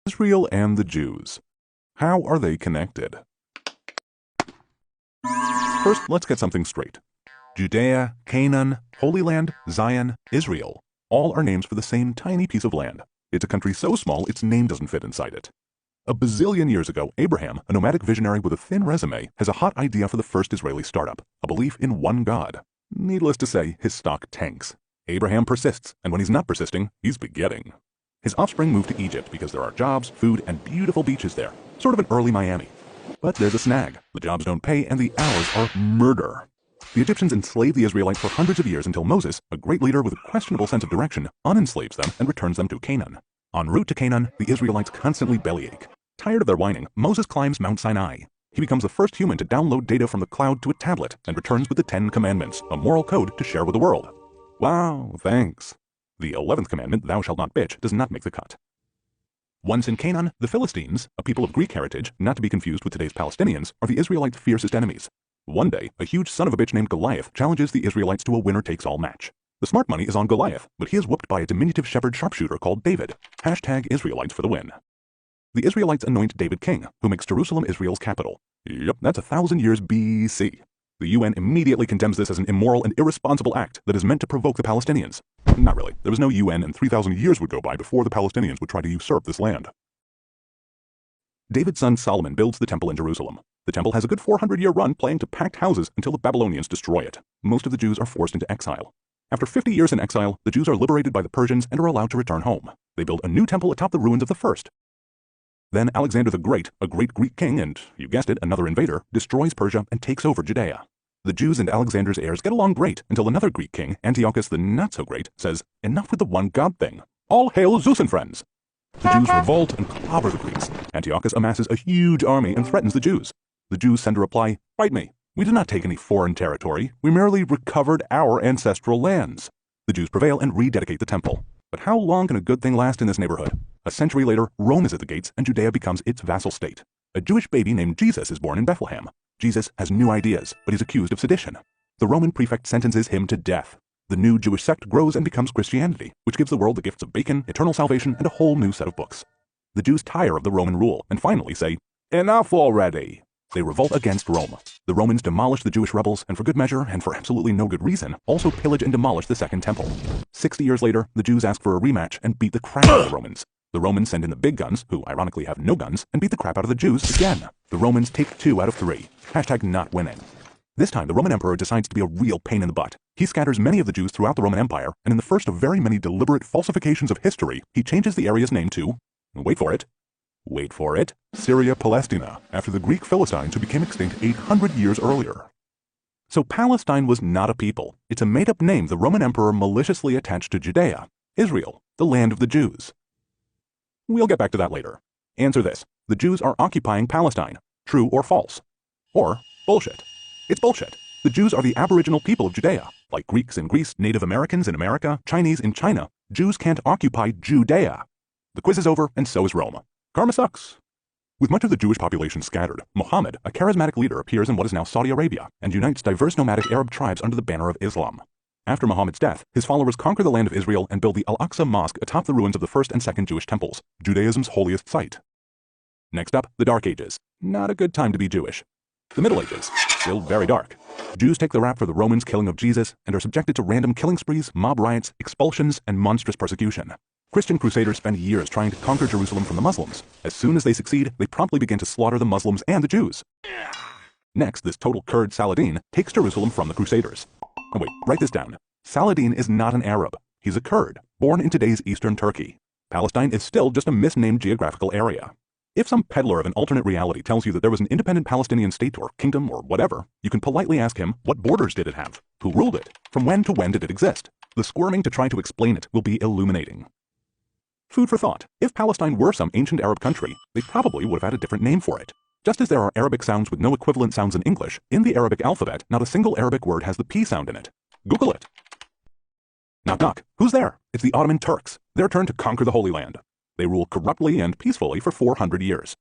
Israel and the Jews. How are they connected? First, let's get something straight. Judea, Canaan, Holy Land, Zion, Israel, all are names for the same tiny piece of land. It's a country so small its name doesn't fit inside it. A bazillion years ago, Abraham, a nomadic visionary with a thin resume, has a hot idea for the first Israeli startup, a belief in one God. Needless to say, his stock tanks. Abraham persists, and when he's not persisting, he's begetting. His offspring move to Egypt because there are jobs, food, and beautiful beaches there, sort of an early Miami. But there's a snag. The jobs don't pay, and the hours are murder. The Egyptians enslaved the Israelites for hundreds of years until Moses, a great leader with a questionable sense of direction, unenslaves them and returns them to Canaan. En route to Canaan, the Israelites constantly bellyache. Tired of their whining, Moses climbs Mount Sinai. He becomes the first human to download data from the cloud to a tablet and returns with the 10 Commandments, a moral code to share with the world. Wow, thanks. The 11th commandment, thou shalt not bitch, does not make the cut. Once in Canaan, the Philistines, a people of Greek heritage, not to be confused with today's Palestinians, are the Israelites' fiercest enemies. One day, a huge son of a bitch named Goliath challenges the Israelites to a winner-takes-all match. The smart money is on Goliath, but he is whooped by a diminutive shepherd sharpshooter called David. #Israelites for the win. The Israelites anoint David king, who makes Jerusalem Israel's capital. Yep, that's 1,000 years BC. The UN immediately condemns this as an immoral and irresponsible act that is meant to provoke the Palestinians. Not really. There was no UN, and 3,000 years would go by before the Palestinians would try to usurp this land. David's son Solomon builds the temple in Jerusalem. The temple has a good 400-year run playing to packed houses until the Babylonians destroy it. Most of the Jews are forced into exile. After 50 years in exile, the Jews are liberated by the Persians and are allowed to return home. They build a new temple atop the ruins of the first. Then Alexander the Great, a great Greek king and, you guessed it, another invader, destroys Persia and takes over Judea. The Jews and Alexander's heirs get along great until another Greek king, Antiochus the not-so-great, says, "Enough with the one God thing. All hail Zeus and friends." The Jews revolt and clobber the Greeks. Antiochus amasses a huge army and threatens the Jews. The Jews send a reply, "Fight me. We did not take any foreign territory. We merely recovered our ancestral lands." The Jews prevail and rededicate the temple. But how long can a good thing last in this neighborhood? A century later, Rome is at the gates and Judea becomes its vassal state. A Jewish baby named Jesus is born in Bethlehem. Jesus has new ideas, but he's accused of sedition. The Roman prefect sentences him to death. The new Jewish sect grows and becomes Christianity, which gives the world the gifts of bacon, eternal salvation, and a whole new set of books. The Jews tire of the Roman rule and finally say, "Enough already." They revolt against Rome. The Romans demolish the Jewish rebels and for good measure, and for absolutely no good reason, also pillage and demolish the Second Temple. 60 years later, the Jews ask for a rematch and beat the crap out of the Romans. The Romans send in the big guns, who ironically have no guns, and beat the crap out of the Jews again. The Romans take 2 out of 3. #not winning. This time, the Roman emperor decides to be a real pain in the butt. He scatters many of the Jews throughout the Roman Empire, and in the first of very many deliberate falsifications of history, he changes the area's name to, wait for it, Syria Palestina, after the Greek Philistines who became extinct 800 years earlier. So Palestine was not a people. It's a made-up name the Roman emperor maliciously attached to Judea, Israel, the land of the Jews. We'll get back to that later. Answer this. The Jews are occupying Palestine. True or false? Or bullshit. It's bullshit. The Jews are the aboriginal people of Judea. Like Greeks in Greece, Native Americans in America, Chinese in China, Jews can't occupy Judea. The quiz is over, and so is Rome. Karma sucks. With much of the Jewish population scattered, Muhammad, a charismatic leader, appears in what is now Saudi Arabia and unites diverse nomadic Arab tribes under the banner of Islam. After Muhammad's death, his followers conquer the land of Israel and build the Al-Aqsa Mosque atop the ruins of the first and second Jewish temples, Judaism's holiest site. Next up, the Dark Ages. Not a good time to be Jewish. The Middle Ages. Still very dark. Jews take the rap for the Romans' killing of Jesus and are subjected to random killing sprees, mob riots, expulsions, and monstrous persecution. Christian crusaders spend years trying to conquer Jerusalem from the Muslims. As soon as they succeed, they promptly begin to slaughter the Muslims and the Jews. Next, this total Kurd Saladin takes Jerusalem from the Crusaders. Oh wait, write this down. Saladin is not an Arab. He's a Kurd, born in today's eastern Turkey. Palestine is still just a misnamed geographical area. If some peddler of an alternate reality tells you that there was an independent Palestinian state or kingdom or whatever, you can politely ask him, what borders did it have? Who ruled it? From when to when did it exist? The squirming to try to explain it will be illuminating. Food for thought. If Palestine were some ancient Arab country, they probably would have had a different name for it. Just as there are Arabic sounds with no equivalent sounds in English, in the Arabic alphabet, not a single Arabic word has the P sound in it. Google it. Knock knock. Who's there? It's the Ottoman Turks. Their turn to conquer the Holy Land. They rule corruptly and peacefully for 400 years.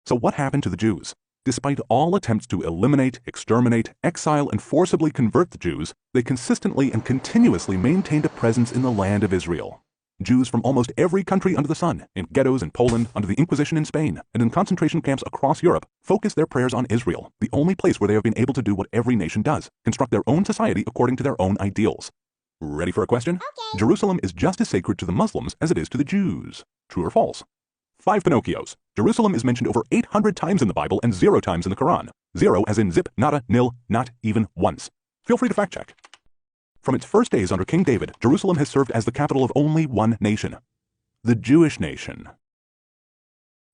So what happened to the Jews? Despite all attempts to eliminate, exterminate, exile, and forcibly convert the Jews, they consistently and continuously maintained a presence in the land of Israel. Jews from almost every country under the sun, in ghettos in Poland, under the Inquisition in Spain, and in concentration camps across Europe, focus their prayers on Israel, the only place where they have been able to do what every nation does, construct their own society according to their own ideals. Ready for a question? Okay. Jerusalem is just as sacred to the Muslims as it is to the Jews. True or false? 5 Pinocchios. Jerusalem is mentioned over 800 times in the Bible and 0 times in the Quran. 0 as in zip, nada, nil, not even once. Feel free to fact check. From its first days under King David, Jerusalem has served as the capital of only one nation, the Jewish nation.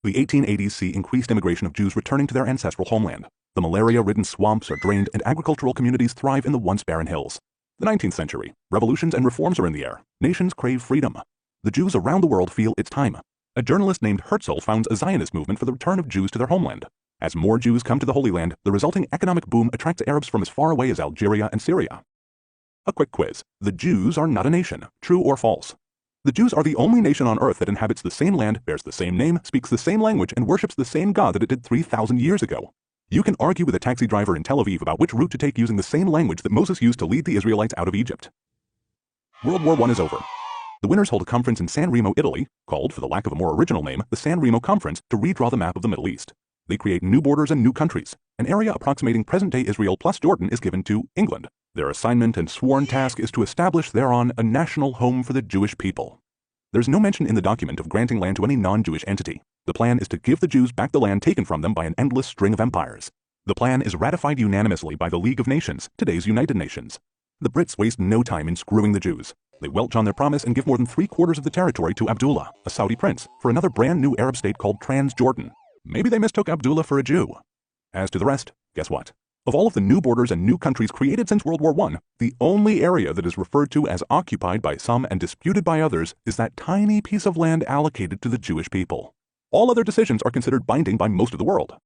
The 1880s see increased immigration of Jews returning to their ancestral homeland. The malaria-ridden swamps are drained and agricultural communities thrive in the once barren hills. The 19th century, revolutions and reforms are in the air. Nations crave freedom. The Jews around the world feel it's time. A journalist named Herzl founds a Zionist movement for the return of Jews to their homeland. As more Jews come to the Holy Land, the resulting economic boom attracts Arabs from as far away as Algeria and Syria. A quick quiz. The Jews are not a nation. True or false? The Jews are the only nation on earth that inhabits the same land, bears the same name, speaks the same language, and worships the same God that it did 3,000 years ago. You can argue with a taxi driver in Tel Aviv about which route to take using the same language that Moses used to lead the Israelites out of Egypt. World War I is over. The winners hold a conference in San Remo, Italy, called, for the lack of a more original name, the San Remo Conference, to redraw the map of the Middle East. They create new borders and new countries. An area approximating present-day Israel plus Jordan is given to England. Their assignment and sworn task is to establish thereon a national home for the Jewish people. There's no mention in the document of granting land to any non-Jewish entity. The plan is to give the Jews back the land taken from them by an endless string of empires. The plan is ratified unanimously by the League of Nations, today's United Nations. The Brits waste no time in screwing the Jews. They welch on their promise and give more than 3/4 of the territory to Abdullah, a Saudi prince, for another brand new Arab state called Transjordan. Maybe they mistook Abdullah for a Jew. As to the rest, guess what? Of all of the new borders and new countries created since World War I, the only area that is referred to as occupied by some and disputed by others is that tiny piece of land allocated to the Jewish people. All other decisions are considered binding by most of the world.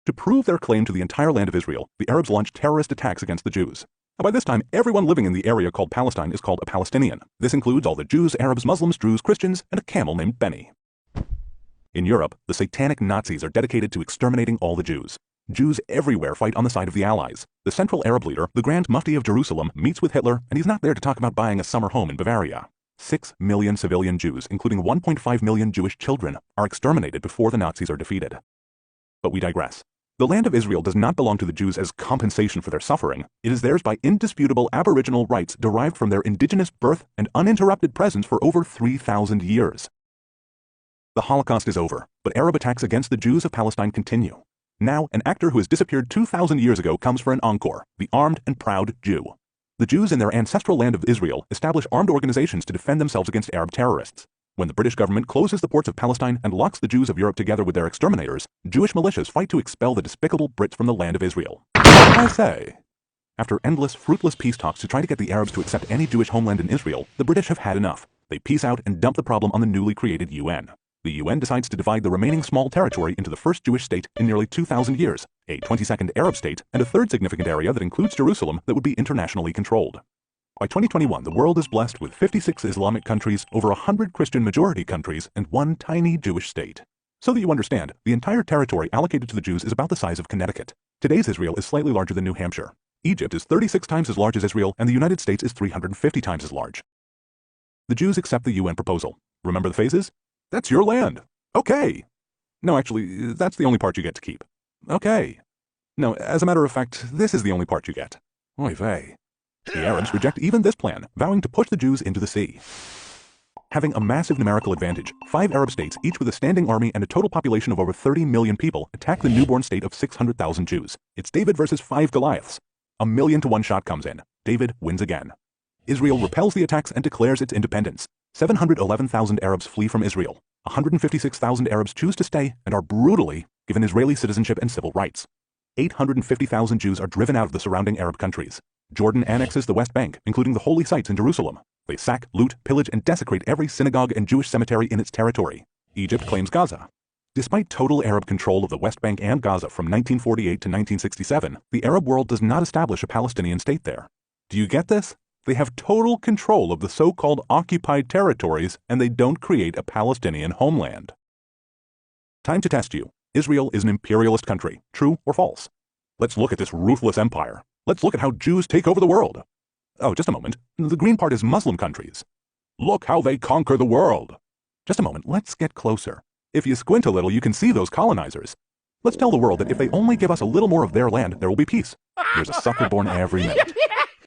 To prove their claim to the entire land of Israel, the Arabs launched terrorist attacks against the Jews. Now, by this time, everyone living in the area called Palestine is called a Palestinian. This includes all the Jews, Arabs, Muslims, Druze, Christians, and a camel named Benny. In Europe, the satanic Nazis are dedicated to exterminating all the Jews. Jews everywhere fight on the side of the Allies. The Central Arab leader, the Grand Mufti of Jerusalem, meets with Hitler, and he's not there to talk about buying a summer home in Bavaria. 6 million civilian Jews, including 1.5 million Jewish children, are exterminated before the Nazis are defeated. But we digress. The land of Israel does not belong to the Jews as compensation for their suffering. It is theirs by indisputable aboriginal rights derived from their indigenous birth and uninterrupted presence for over 3,000 years. The Holocaust is over, but Arab attacks against the Jews of Palestine continue. Now, an actor who has disappeared 2,000 years ago comes for an encore, the armed and proud Jew. The Jews in their ancestral land of Israel establish armed organizations to defend themselves against Arab terrorists. When the British government closes the ports of Palestine and locks the Jews of Europe together with their exterminators, Jewish militias fight to expel the despicable Brits from the land of Israel. I say. After endless, fruitless peace talks to try to get the Arabs to accept any Jewish homeland in Israel, the British have had enough. They peace out and dump the problem on the newly created UN. The UN decides to divide the remaining small territory into the first Jewish state in nearly 2,000 years, a 22nd Arab state, and a third significant area that includes Jerusalem that would be internationally controlled. By 2021, the world is blessed with 56 Islamic countries, over 100 Christian majority countries, and one tiny Jewish state. So that you understand, the entire territory allocated to the Jews is about the size of Connecticut. Today's Israel is slightly larger than New Hampshire. Egypt is 36 times as large as Israel, and the United States is 350 times as large. The Jews accept the UN proposal. Remember the phases? That's your land. Okay. No, actually, that's the only part you get to keep. Okay. No, as a matter of fact, this is the only part you get. Oy vey. The Arabs reject even this plan, vowing to push the Jews into the sea. Having a massive numerical advantage, 5 Arab states, each with a standing army and a total population of over 30 million people, attack the newborn state of 600,000 Jews. It's David versus 5 Goliaths. 1,000,000 to 1 shot comes in. David wins again. Israel repels the attacks and declares its independence. 711,000 Arabs flee from Israel. 156,000 Arabs choose to stay and are brutally given Israeli citizenship and civil rights. 850,000 Jews are driven out of the surrounding Arab countries. Jordan annexes the West Bank, including the holy sites in Jerusalem. They sack, loot, pillage, and desecrate every synagogue and Jewish cemetery in its territory. Egypt claims Gaza. Despite total Arab control of the West Bank and Gaza from 1948 to 1967, the Arab world does not establish a Palestinian state there. Do you get this? They have total control of the so-called occupied territories, and they don't create a Palestinian homeland. Time to test you. Israel is an imperialist country. True or false? Let's look at this ruthless empire. Let's look at how Jews take over the world. Oh, just a moment. The green part is Muslim countries. Look how they conquer the world. Just a moment, let's get closer. If you squint a little, you can see those colonizers. Let's tell the world that if they only give us a little more of their land, there will be peace. There's a sucker born every minute.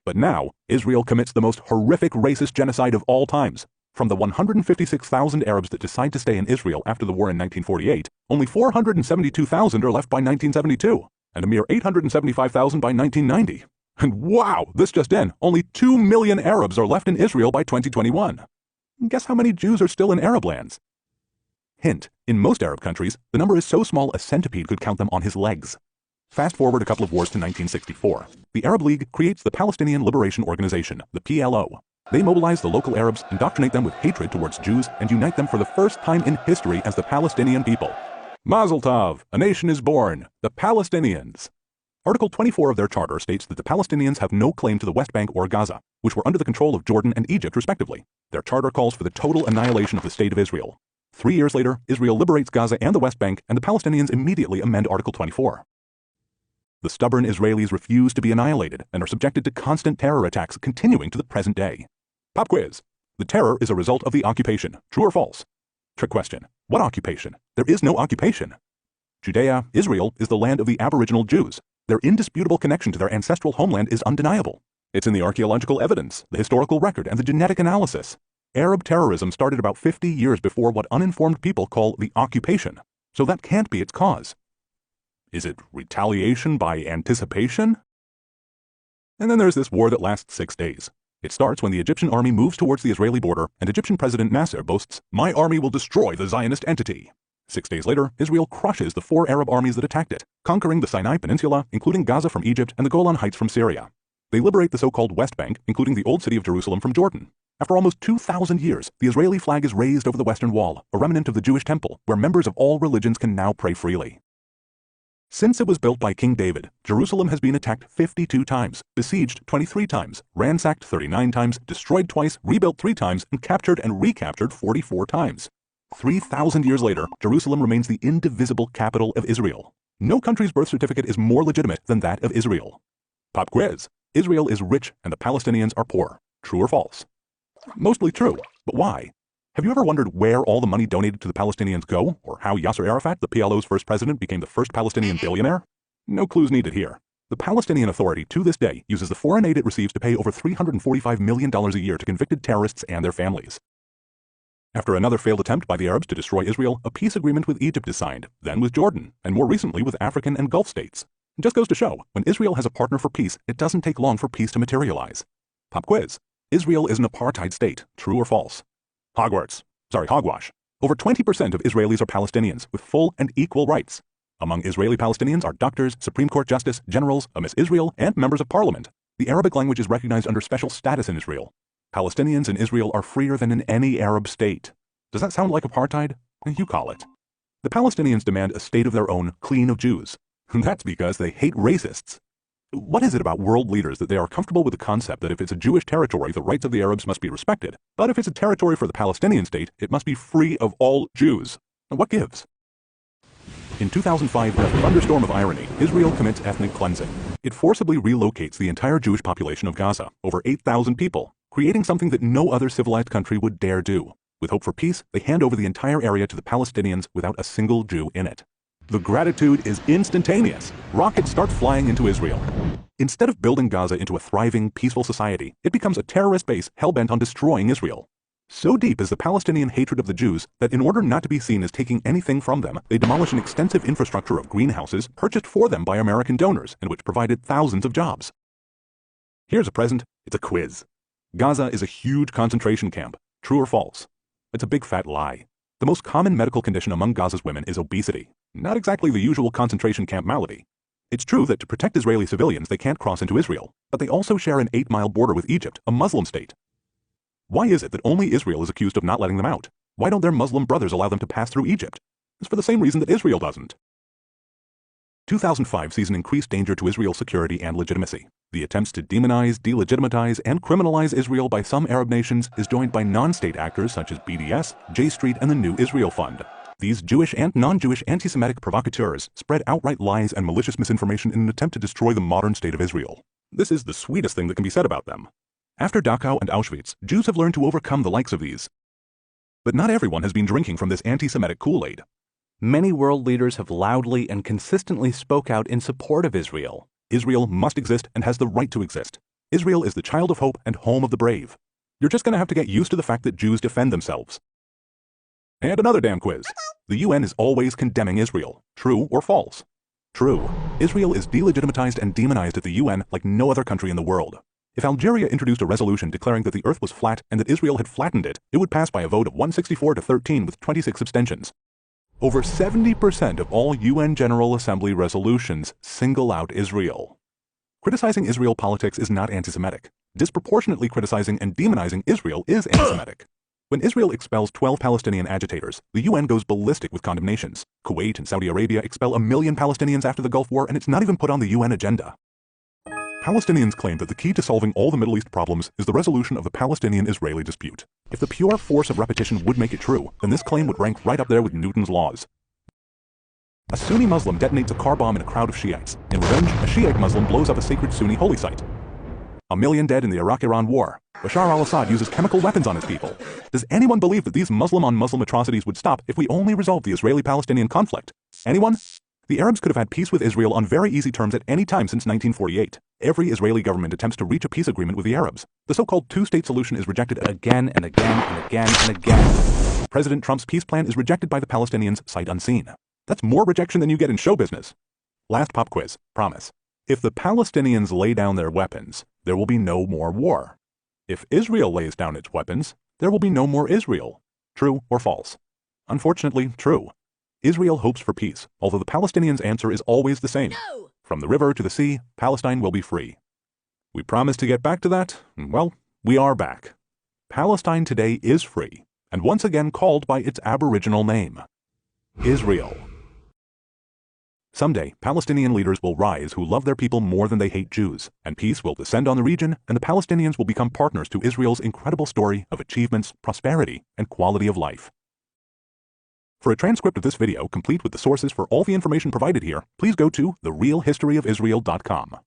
But now, Israel commits the most horrific racist genocide of all times. From the 156,000 Arabs that decide to stay in Israel after the war in 1948, only 472,000 are left by 1972, and a mere 875,000 by 1990. And wow, this just in, only 2 million Arabs are left in Israel by 2021. Guess how many Jews are still in Arab lands? Hint, in most Arab countries, the number is so small a centipede could count them on his legs. Fast forward a couple of wars to 1964. The Arab League creates the Palestinian Liberation Organization, the PLO. They mobilize the local Arabs, indoctrinate them with hatred towards Jews, and unite them for the first time in history as the Palestinian people. Mazel tov, a nation is born, the Palestinians. Article 24 of their charter states that the Palestinians have no claim to the West Bank or Gaza, which were under the control of Jordan and Egypt respectively. Their charter calls for the total annihilation of the State of Israel. 3 years later, Israel liberates Gaza and the West Bank, and the Palestinians immediately amend Article 24. The stubborn Israelis refuse to be annihilated and are subjected to constant terror attacks continuing to the present day. Pop quiz. The terror is a result of the occupation. True or false? Trick question. What occupation? There is no occupation. Judea, Israel, is the land of the Aboriginal Jews. Their indisputable connection to their ancestral homeland is undeniable. It's in the archaeological evidence, the historical record, and the genetic analysis. Arab terrorism started about 50 years before what uninformed people call the occupation, so that can't be its cause. Is it retaliation by anticipation? And then there's this war that lasts 6 days. It starts when the Egyptian army moves towards the Israeli border and Egyptian President Nasser boasts, "My army will destroy the Zionist entity." 6 days later, Israel crushes the 4 Arab armies that attacked it, conquering the Sinai Peninsula, including Gaza from Egypt and the Golan Heights from Syria. They liberate the so-called West Bank, including the old city of Jerusalem from Jordan. After almost 2,000 years, the Israeli flag is raised over the Western Wall, a remnant of the Jewish temple, where members of all religions can now pray freely. Since it was built by King David, Jerusalem has been attacked 52 times, besieged 23 times, ransacked 39 times, destroyed twice, rebuilt 3 times, and captured and recaptured 44 times. 3,000 years later, Jerusalem remains the indivisible capital of Israel. No country's birth certificate is more legitimate than that of Israel. Pop quiz. Israel is rich and the Palestinians are poor. True or false? Mostly true, but why? Have you ever wondered where all the money donated to the Palestinians go, or how Yasser Arafat, the PLO's first president, became the first Palestinian billionaire? No clues needed here. The Palestinian Authority, to this day, uses the foreign aid it receives to pay over $345 million a year to convicted terrorists and their families. After another failed attempt by the Arabs to destroy Israel, a peace agreement with Egypt is signed, then with Jordan, and more recently with African and Gulf states. It just goes to show, when Israel has a partner for peace, it doesn't take long for peace to materialize. Pop quiz. Israel is an apartheid state. True or false? Hogwash. Over 20% of Israelis are Palestinians with full and equal rights. Among Israeli Palestinians are doctors, Supreme Court justice, generals, a Miss Israel, and members of parliament. The Arabic language is recognized under special status in Israel. Palestinians in Israel are freer than in any Arab state. Does that sound like apartheid? You call it. The Palestinians demand a state of their own, clean of Jews. That's because they hate racists. What is it about world leaders that they are comfortable with the concept that if it's a Jewish territory, the rights of the Arabs must be respected, but if it's a territory for the Palestinian state, it must be free of all Jews? What gives? In 2005, in a thunderstorm of irony, Israel commits ethnic cleansing. It forcibly relocates the entire Jewish population of Gaza, over 8,000 people, creating something that no other civilized country would dare do. With hope for peace, they hand over the entire area to the Palestinians without a single Jew in it. The gratitude is instantaneous. Rockets start flying into Israel. Instead of building Gaza into a thriving, peaceful society, it becomes a terrorist base hell-bent on destroying Israel. So deep is the Palestinian hatred of the Jews that in order not to be seen as taking anything from them, they demolish an extensive infrastructure of greenhouses purchased for them by American donors and which provided thousands of jobs. Here's a present. It's a quiz. Gaza is a huge concentration camp. True or false? It's a big fat lie. The most common medical condition among Gaza's women is obesity, not exactly the usual concentration camp malady. It's true that to protect Israeli civilians they can't cross into Israel, but they also share an 8-mile border with Egypt, a Muslim state. Why is it that only Israel is accused of not letting them out? Why don't their Muslim brothers allow them to pass through Egypt? It's for the same reason that Israel doesn't. 2005 sees an increased danger to Israel's security and legitimacy. The attempts to demonize, delegitimize, and criminalize Israel by some Arab nations is joined by non-state actors such as BDS, J Street, and the New Israel Fund. These Jewish and non-Jewish anti-Semitic provocateurs spread outright lies and malicious misinformation in an attempt to destroy the modern state of Israel. This is the sweetest thing that can be said about them. After Dachau and Auschwitz, Jews have learned to overcome the likes of these. But not everyone has been drinking from this anti-Semitic Kool-Aid. Many world leaders have loudly and consistently spoke out in support of Israel. Israel must exist and has the right to exist. Israel is the child of hope and home of the brave. You're just going to have to get used to the fact that Jews defend themselves. And another damn quiz. The UN is always condemning Israel. True or false? True. Israel is delegitimatized and demonized at the UN like no other country in the world. If Algeria introduced a resolution declaring that the earth was flat and that Israel had flattened it, it would pass by a vote of 164 to 13 with 26 abstentions. Over 70% of all UN General Assembly resolutions single out Israel. Criticizing Israel politics is not anti-Semitic. Disproportionately criticizing and demonizing Israel is anti-Semitic. When Israel expels 12 Palestinian agitators, the UN goes ballistic with condemnations. Kuwait and Saudi Arabia expel 1 million Palestinians after the Gulf War, and it's not even put on the UN agenda. Palestinians claim that the key to solving all the Middle East problems is the resolution of the Palestinian-Israeli dispute. If the pure force of repetition would make it true, then this claim would rank right up there with Newton's laws. A Sunni Muslim detonates a car bomb in a crowd of Shiites. In revenge, a Shiite Muslim blows up a sacred Sunni holy site. 1 million dead in the Iraq-Iran war. Bashar al-Assad uses chemical weapons on his people. Does anyone believe that these Muslim-on-Muslim atrocities would stop if we only resolved the Israeli-Palestinian conflict? Anyone? The Arabs could have had peace with Israel on very easy terms at any time since 1948. Every Israeli government attempts to reach a peace agreement with the Arabs. The so-called two-state solution is rejected again and again and again and again. President Trump's peace plan is rejected by the Palestinians sight unseen. That's more rejection than you get in show business. Last pop quiz, promise. If the Palestinians lay down their weapons, there will be no more war. If Israel lays down its weapons, there will be no more Israel. True or false? Unfortunately, true. Israel hopes for peace, although the Palestinians' answer is always the same. No! From the river to the sea, Palestine will be free. We promised to get back to that, and well, we are back. Palestine today is free, and once again called by its aboriginal name, Israel. Someday, Palestinian leaders will rise who love their people more than they hate Jews, and peace will descend on the region, and the Palestinians will become partners to Israel's incredible story of achievements, prosperity, and quality of life. For a transcript of this video, complete with the sources for all the information provided here, please go to therealhistoryofisrael.com.